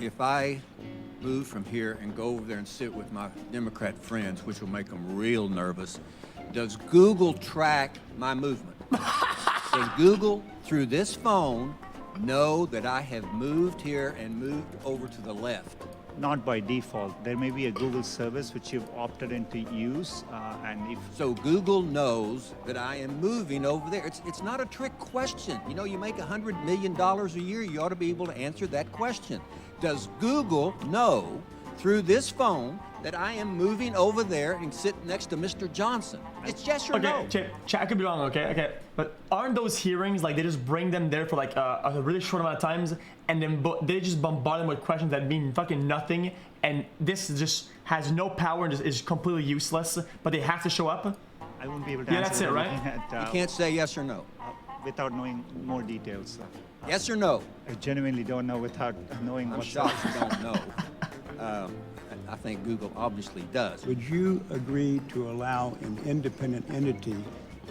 if I move from here and go over there and sit with my Democrat friends, which will make them real nervous, does Google track my movement? Does Google, through this phone, know that I have moved here and moved over to the left? Not by default. There may be a Google service which you've opted into use, and if So Google knows that I am moving over there. It's not a trick question. You know, you make $100 million a year, you ought to be able to answer that question. Does Google know through this phone that I am moving over there and sitting next to Mr. Johnson? It's yes or no. Okay, I could be wrong, okay? But aren't those hearings, like, they just bring them there for, like, a really short amount of times, and then they just bombard them with questions that mean fucking nothing, and this just has no power and just is completely useless, but they have to show up? I won't be able to Yeah, answer that's it, right? You can't say yes or no. Without knowing more details. Yes or no? I genuinely don't know without knowing I'm what's shocked you don't know. I think Google obviously does. Would you agree to allow an independent entity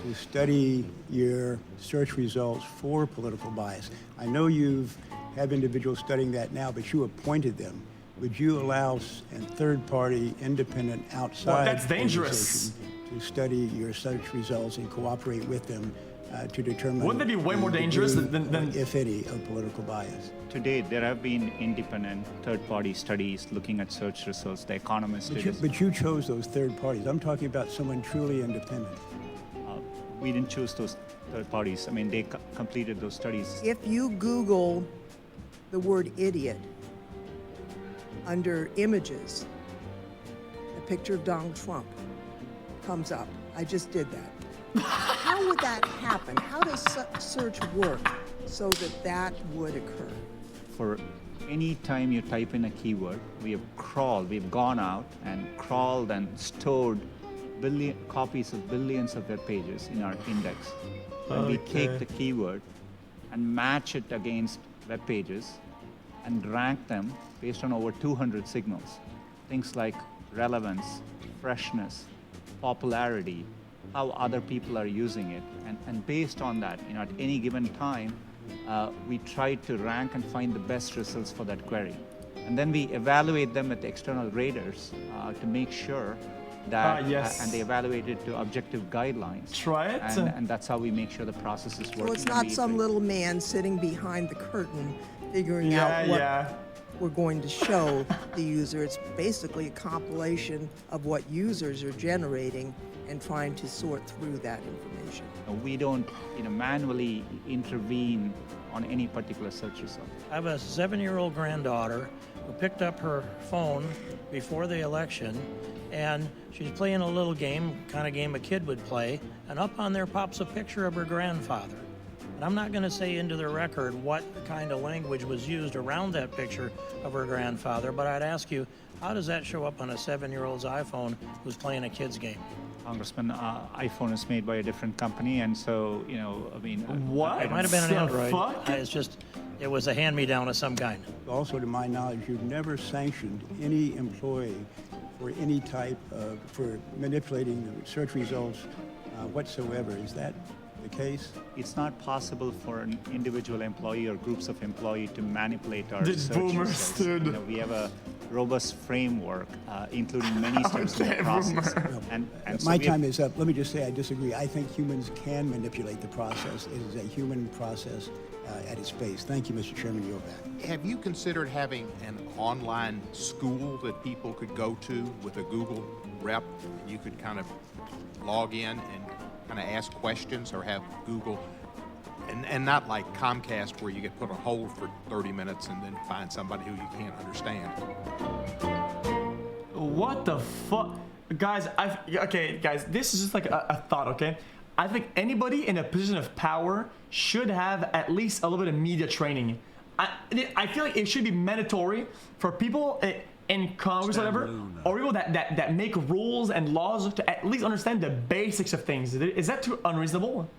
to study your search results for political bias? I know you've have individuals studying that now, but you appointed them. Would you allow a third-party, independent, outside that's dangerous. organization to study your search results and cooperate with them to determine? Wouldn't that be way more dangerous than if any, of political bias? To date, there have been independent third-party studies looking at search results. The Economist did it. But you chose those third parties. I'm talking about someone truly independent. We didn't choose those third parties. I mean, they completed those studies. If you Google the word idiot under images, a picture of Donald Trump comes up. I just did that. How would that happen? How does search work so that that would occur? For any time you type in a keyword, we've gone out and crawled and stored copies of billions of web pages in our index. And we take the keyword and match it against web pages and rank them based on over 200 signals. Things like relevance, freshness, popularity, how other people are using it. And based on that, at any given time, we try to rank and find the best results for that query. And then we evaluate them with external graders to make sure that, and they evaluate it to objective guidelines. Try it. And that's how we make sure the process is working. So it's not some little man sitting behind the curtain figuring out what we're going to show the user. It's basically a compilation of what users are generating and trying to sort through that information. We don't manually intervene on any particular search result. I have a 7-year-old granddaughter who picked up her phone before the election, and she's playing a little game, kind of game a kid would play, and up on there pops a picture of her grandfather. And I'm not going to say into the record what kind of language was used around that picture of her grandfather, but I'd ask you, how does that show up on a 7-year-old's iPhone who's playing a kid's game? Congressman, iPhone is made by a different company, and so, what? It might have been an Android. Fuck? It was a hand-me-down of some kind. Also, to my knowledge, you've never sanctioned any employee for any type of, for manipulating the search results whatsoever. Is that the case? It's not possible for an individual employee or groups of employees to manipulate our These search boomers, results. dude. We have a robust framework, including many steps in the process. And so My time is up. Let me just say I disagree. I think humans can manipulate the process. It is a human process at its base. Thank you, Mr. Chairman. You're back. Have you considered having an online school that people could go to with a Google rep? You could kind of log in and kind of ask questions, or have Google, and not like Comcast where you get put on hold for 30 minutes and then find somebody who you can't understand. What the fuck? Guys, guys, this is just like a thought, okay? I think anybody in a position of power should have at least a little bit of media training. I feel like it should be mandatory for people in Congress, or whatever, or people that make rules and laws to at least understand the basics of things. Is that too unreasonable?